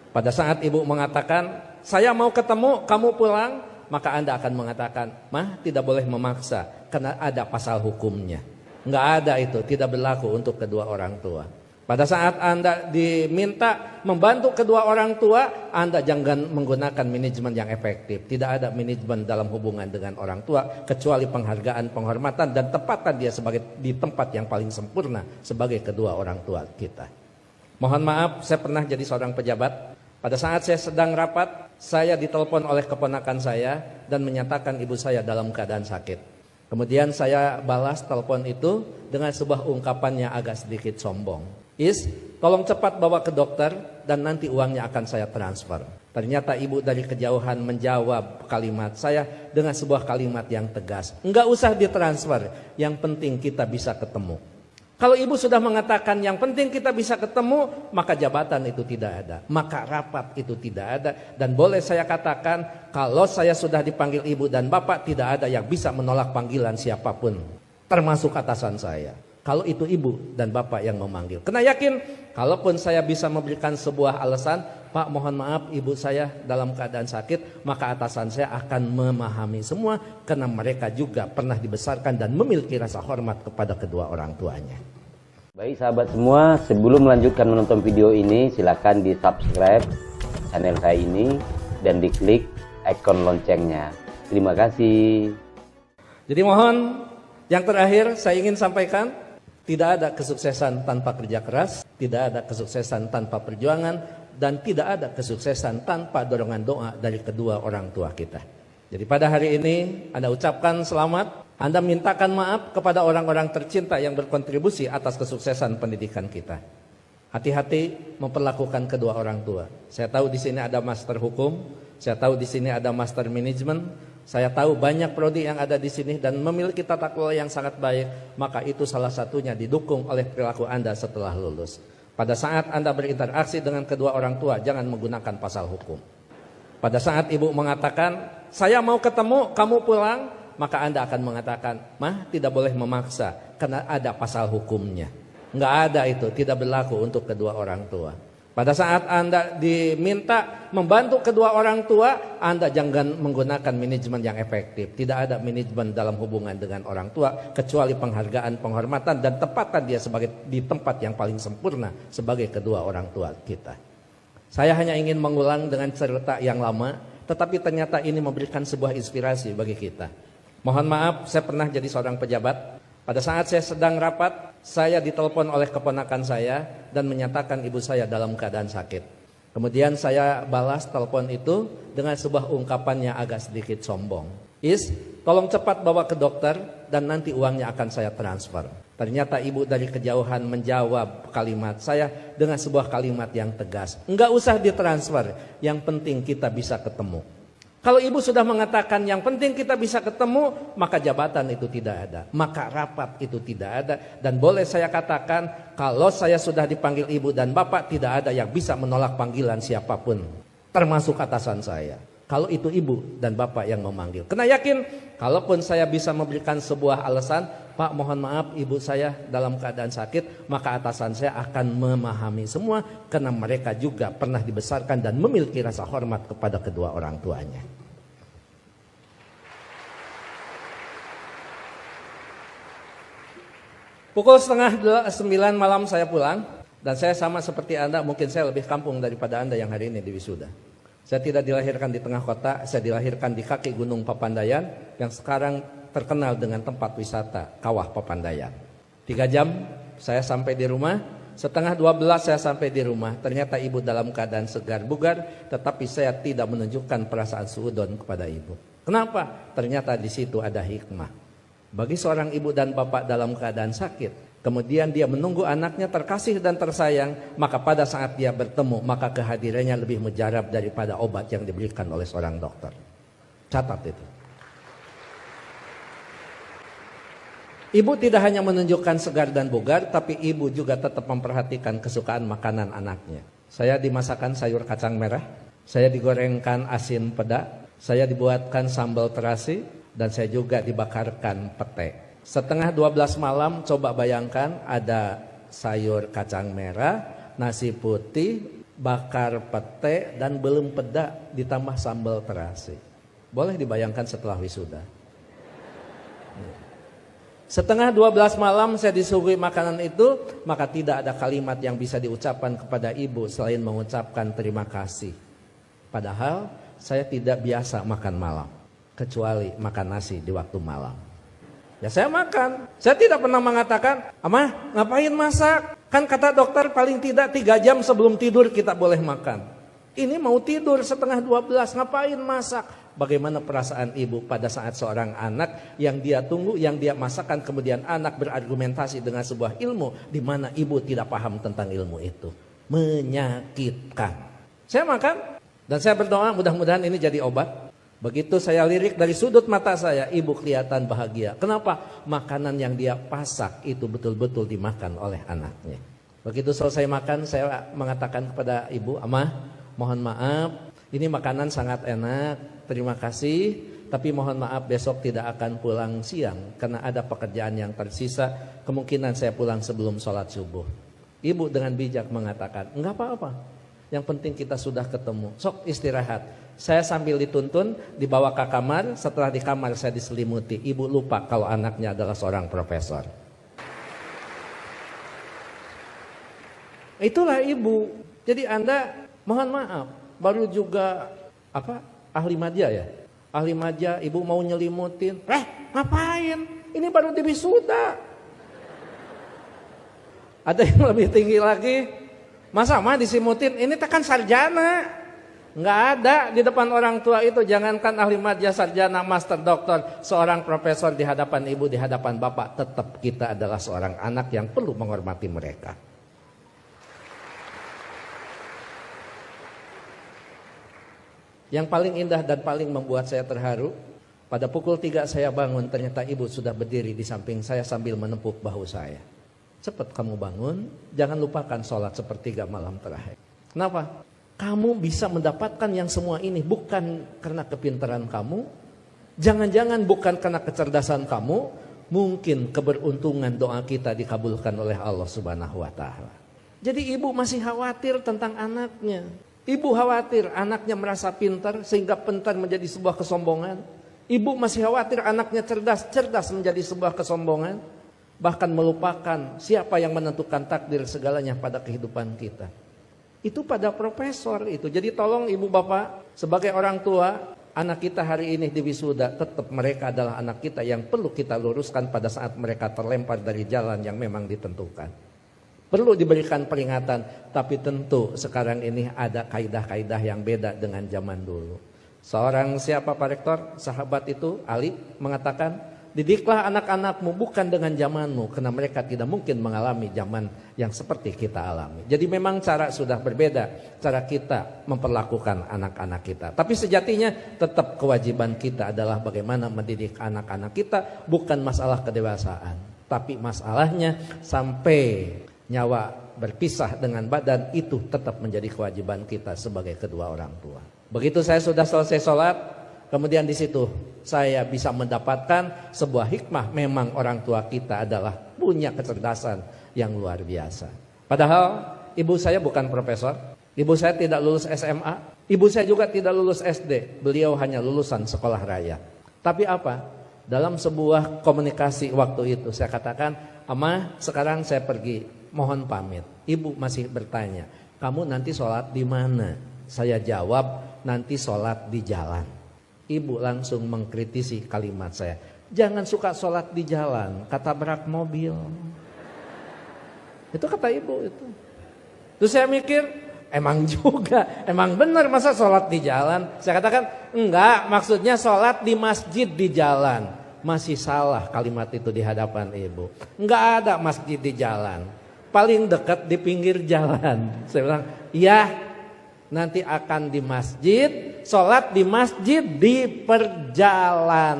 Pada saat ibu mengatakan, saya mau ketemu, kamu pulang, maka Anda akan mengatakan, mah tidak boleh memaksa, karena ada pasal hukumnya. Enggak ada itu, tidak berlaku untuk kedua orang tua. Pada saat Anda diminta membantu kedua orang tua, Anda jangan menggunakan manajemen yang efektif. Tidak ada manajemen dalam hubungan dengan orang tua, kecuali penghargaan, penghormatan, dan tempatkan dia di tempat yang paling sempurna sebagai kedua orang tua kita. Mohon maaf, saya pernah jadi seorang pejabat. Pada saat saya sedang rapat, saya ditelepon oleh keponakan saya dan menyatakan ibu saya dalam keadaan sakit. Kemudian saya balas telepon itu dengan sebuah ungkapan yang agak sedikit sombong. Tolong cepat bawa ke dokter dan nanti uangnya akan saya transfer. Ternyata ibu dari kejauhan menjawab kalimat saya dengan sebuah kalimat yang tegas. Enggak usah ditransfer, yang penting kita bisa ketemu. Kalau ibu sudah mengatakan yang penting kita bisa ketemu, maka jabatan itu tidak ada, maka rapat itu tidak ada. Dan boleh saya katakan, kalau saya sudah dipanggil ibu dan bapak, tidak ada yang bisa menolak panggilan siapapun, termasuk atasan saya. Kalau itu ibu dan bapak yang memanggil. Kena yakin, kalaupun saya bisa memberikan sebuah alasan, Pak mohon maaf ibu saya dalam keadaan sakit, maka atasan saya akan memahami semua, karena mereka juga pernah dibesarkan dan memiliki rasa hormat kepada kedua orang tuanya. Baik sahabat semua, sebelum melanjutkan menonton video ini, silakan di subscribe channel saya ini dan diklik ikon loncengnya. Terima kasih. Jadi mohon yang terakhir saya ingin sampaikan, tidak ada kesuksesan tanpa kerja keras, tidak ada kesuksesan tanpa perjuangan, dan tidak ada kesuksesan tanpa dorongan doa dari kedua orang tua kita. Jadi pada hari ini Anda ucapkan selamat, Anda mintakan maaf kepada orang-orang tercinta yang berkontribusi atas kesuksesan pendidikan kita. Hati-hati memperlakukan kedua orang tua. Saya tahu di sini ada master hukum, saya tahu di sini ada master manajemen. Saya tahu banyak prodi yang ada di sini dan memiliki tata kelola yang sangat baik, maka itu salah satunya didukung oleh perilaku Anda setelah lulus. Pada saat Anda berinteraksi dengan kedua orang tua, jangan menggunakan pasal hukum. Pada saat ibu mengatakan, saya mau ketemu, kamu pulang, maka Anda akan mengatakan, mah tidak boleh memaksa, karena ada pasal hukumnya. Enggak ada itu, tidak berlaku untuk kedua orang tua. Pada saat Anda diminta membantu kedua orang tua, Anda jangan menggunakan manajemen yang efektif. Tidak ada manajemen dalam hubungan dengan orang tua, kecuali penghargaan, penghormatan, dan tempatkan dia di tempat yang paling sempurna sebagai kedua orang tua kita. Saya hanya ingin mengulang dengan cerita yang lama, tetapi ternyata ini memberikan sebuah inspirasi bagi kita. Mohon maaf, saya pernah jadi seorang pejabat. Pada saat saya sedang rapat, saya ditelepon oleh keponakan saya dan menyatakan ibu saya dalam keadaan sakit. Kemudian saya balas telepon itu dengan sebuah ungkapan yang agak sedikit sombong. Tolong cepat bawa ke dokter dan nanti uangnya akan saya transfer. Ternyata ibu dari kejauhan menjawab kalimat saya dengan sebuah kalimat yang tegas. Enggak usah ditransfer, yang penting kita bisa ketemu. Kalau ibu sudah mengatakan yang penting kita bisa ketemu, maka jabatan itu tidak ada, maka rapat itu tidak ada. Dan boleh saya katakan, kalau saya sudah dipanggil ibu dan bapak, tidak ada yang bisa menolak panggilan siapapun, termasuk atasan saya. Kalau itu ibu dan bapak yang memanggil. Kena yakin, kalaupun saya bisa memberikan sebuah alasan, Pak mohon maaf ibu saya dalam keadaan sakit, maka atasan saya akan memahami semua, karena mereka juga pernah dibesarkan dan memiliki rasa hormat kepada kedua orang tuanya. Pukul 8:30 malam saya pulang, dan saya sama seperti Anda, mungkin saya lebih kampung daripada Anda yang hari ini di wisuda. Saya tidak dilahirkan di tengah kota, saya dilahirkan di kaki Gunung Papandayan yang sekarang terkenal dengan tempat wisata Kawah Papandayan. 3 jam saya sampai di rumah, setengah 12 saya sampai di rumah. Ternyata ibu dalam keadaan segar bugar, tetapi saya tidak menunjukkan perasaan suudon kepada ibu. Kenapa? Ternyata di situ ada hikmah. Bagi seorang ibu dan bapak dalam keadaan sakit, kemudian dia menunggu anaknya terkasih dan tersayang, maka pada saat dia bertemu, maka kehadirannya lebih mujarab daripada obat yang diberikan oleh seorang dokter. Catat itu. Ibu tidak hanya menunjukkan segar dan bugar, tapi ibu juga tetap memperhatikan kesukaan makanan anaknya. Saya dimasakkan sayur kacang merah, saya digorengkan asin peda, saya dibuatkan sambal terasi, dan saya juga dibakarkan pete. Setengah 12 malam, coba bayangkan ada sayur kacang merah, nasi putih, bakar pete dan belum peda ditambah sambal terasi. Boleh dibayangkan setelah wisuda. Setengah 12 malam saya disuguhi makanan itu, maka tidak ada kalimat yang bisa diucapkan kepada ibu selain mengucapkan terima kasih. Padahal saya tidak biasa makan malam, kecuali makan nasi di waktu malam. Ya saya makan. Saya tidak pernah mengatakan, "Amah, ngapain masak? Kan kata dokter paling tidak 3 jam sebelum tidur kita boleh makan." Ini mau tidur setengah 12, ngapain masak? Bagaimana perasaan ibu pada saat seorang anak yang dia tunggu, yang dia masakan, kemudian anak berargumentasi dengan sebuah ilmu di mana ibu tidak paham tentang ilmu itu. Menyakitkan. Saya makan dan saya berdoa mudah-mudahan ini jadi obat. Begitu saya lirik dari sudut mata saya, ibu kelihatan bahagia. Kenapa? Makanan yang dia pasak itu betul-betul dimakan oleh anaknya. Begitu selesai makan, saya mengatakan kepada ibu, "Amah, mohon maaf, ini makanan sangat enak, terima kasih. Tapi mohon maaf besok tidak akan pulang siang karena ada pekerjaan yang tersisa. Kemungkinan saya pulang sebelum sholat subuh." Ibu dengan bijak mengatakan, "Enggak apa-apa. Yang penting kita sudah ketemu. Sok istirahat." Saya sambil dituntun dibawa ke kamar. Setelah di kamar saya diselimuti. Ibu lupa kalau anaknya adalah seorang profesor. Itulah ibu. Jadi Anda mohon maaf baru juga ahli madya ya. Ahli madya ibu mau nyelimutin. Ngapain? Ini baru di wisuda. Ada yang lebih tinggi lagi. Masa mah disimutin? Ini tekan sarjana. Nggak ada di depan orang tua itu. Jangankan ahli madya, sarjana, master, doktor, seorang profesor di hadapan ibu, di hadapan bapak, tetap kita adalah seorang anak yang perlu menghormati mereka. Yang paling indah dan paling membuat saya terharu, pada pukul 3 saya bangun, ternyata ibu sudah berdiri di samping saya sambil menepuk bahu saya. Cepat kamu bangun, jangan lupakan sholat sepertiga malam terakhir. Kenapa? Kamu bisa mendapatkan yang semua ini bukan karena kepintaran kamu, jangan-jangan bukan karena kecerdasan kamu, mungkin keberuntungan doa kita dikabulkan oleh Allah Subhanahu wa Ta'ala. Jadi ibu masih khawatir tentang anaknya. Ibu khawatir anaknya merasa pintar sehingga pintar menjadi sebuah kesombongan. Ibu masih khawatir anaknya cerdas, cerdas menjadi sebuah kesombongan. Bahkan melupakan siapa yang menentukan takdir segalanya pada kehidupan kita. Itu pada profesor itu. Jadi tolong ibu bapak sebagai orang tua, anak kita hari ini di wisuda, tetap mereka adalah anak kita yang perlu kita luruskan pada saat mereka terlempar dari jalan yang memang ditentukan. Perlu diberikan peringatan, tapi tentu sekarang ini ada kaidah-kaidah yang beda dengan zaman dulu. Seorang siapa Pak Rektor? Sahabat itu Ali mengatakan, didiklah anak-anakmu bukan dengan zamanmu, karena mereka tidak mungkin mengalami zaman yang seperti kita alami. Jadi memang cara sudah berbeda, cara kita memperlakukan anak-anak kita. Tapi sejatinya tetap kewajiban kita adalah bagaimana mendidik anak-anak kita, bukan masalah kedewasaan. Tapi masalahnya sampai nyawa berpisah dengan badan, itu tetap menjadi kewajiban kita sebagai kedua orang tua. Begitu saya sudah selesai sholat, kemudian di situ saya bisa mendapatkan sebuah hikmah. Memang orang tua kita adalah punya kecerdasan yang luar biasa. Padahal ibu saya bukan profesor, ibu saya tidak lulus SMA, ibu saya juga tidak lulus SD. Beliau hanya lulusan sekolah raya. Tapi apa? Dalam sebuah komunikasi waktu itu saya katakan, "Amah, sekarang saya pergi, mohon pamit." Ibu masih bertanya, "Kamu nanti sholat di mana?" Saya jawab, "Nanti sholat di jalan." Ibu langsung mengkritisi kalimat saya. "Jangan suka sholat di jalan, ketabrak mobil." Itu kata ibu itu. Terus saya mikir, emang juga, emang benar masa sholat di jalan? Saya katakan, enggak, maksudnya sholat di masjid di jalan. Masih salah kalimat itu di hadapan ibu. Enggak ada masjid di jalan, paling dekat di pinggir jalan. Saya bilang, iya, nanti akan di masjid, sholat di masjid di perjalanan.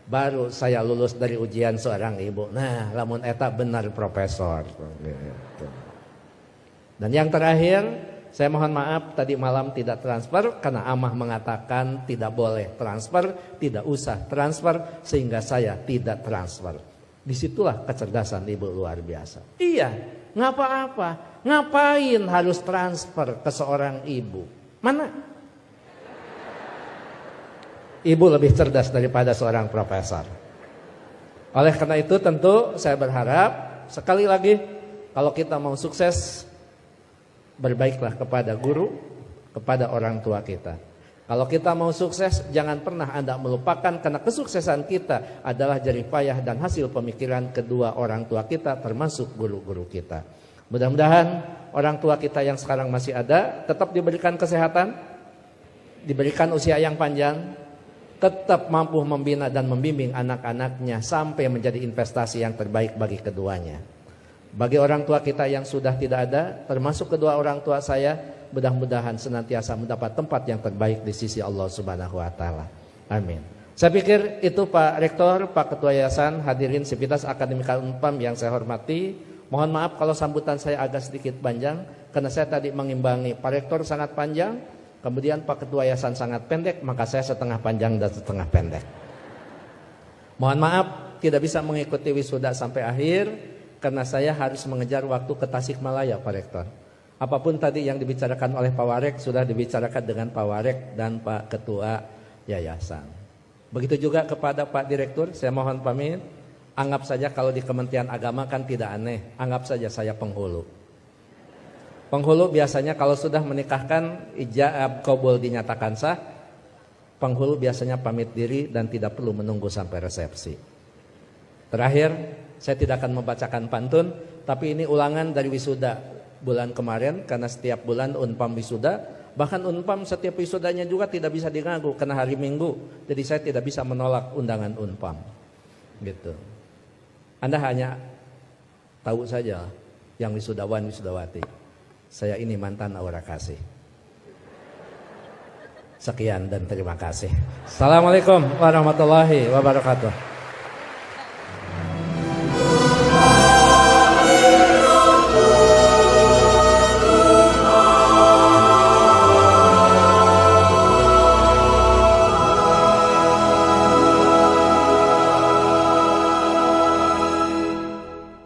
Baru saya lulus dari ujian seorang ibu. Nah, lamun eta benar profesor. Dan yang terakhir, saya mohon maaf tadi malam tidak transfer karena Amah mengatakan tidak boleh transfer, tidak usah transfer, sehingga saya tidak transfer. Disitulah kecerdasan ibu luar biasa. Iya, nggak apa-apa. Ngapain harus transfer ke seorang ibu? Mana? Ibu lebih cerdas daripada seorang profesor. Oleh karena itu tentu saya berharap sekali lagi kalau kita mau sukses, berbaiklah kepada guru, kepada orang tua kita. Kalau kita mau sukses, jangan pernah Anda melupakan karena kesuksesan kita adalah jerih payah dan hasil pemikiran kedua orang tua kita termasuk guru-guru kita. Mudah-mudahan orang tua kita yang sekarang masih ada tetap diberikan kesehatan, diberikan usia yang panjang, tetap mampu membina dan membimbing anak-anaknya sampai menjadi investasi yang terbaik bagi keduanya. Bagi orang tua kita yang sudah tidak ada, termasuk kedua orang tua saya, mudah-mudahan senantiasa mendapat tempat yang terbaik di sisi Allah Subhanahu wa taala. Amin. Saya pikir itu Pak Rektor, Pak Ketua Yayasan, hadirin Sivitas Akademika Unpam yang saya hormati. Mohon maaf kalau sambutan saya agak sedikit panjang karena saya tadi mengimbangi Pak Rektor sangat panjang, kemudian Pak Ketua Yayasan sangat pendek, maka saya setengah panjang dan setengah pendek. Mohon maaf tidak bisa mengikuti wisuda sampai akhir karena saya harus mengejar waktu ke Tasikmalaya Pak Rektor. Apapun tadi yang dibicarakan oleh Pak Warek sudah dibicarakan dengan Pak Warek dan Pak Ketua Yayasan. Begitu juga kepada Pak Direktur, saya mohon pamit. Anggap saja kalau di Kementerian Agama kan tidak aneh, anggap saja saya penghulu. Penghulu biasanya kalau sudah menikahkan ijab qabul dinyatakan sah, penghulu biasanya pamit diri dan tidak perlu menunggu sampai resepsi. Terakhir, saya tidak akan membacakan pantun, tapi ini ulangan dari wisuda bulan kemarin karena setiap bulan Unpam wisuda, bahkan Unpam setiap wisudanya juga tidak bisa diganggu karena hari Minggu. Jadi saya tidak bisa menolak undangan Unpam. Gitu. Anda hanya tahu saja yang wisudawan wisudawati. Saya ini mantan aura kasih. Sekian dan terima kasih. Assalamualaikum warahmatullahi wabarakatuh.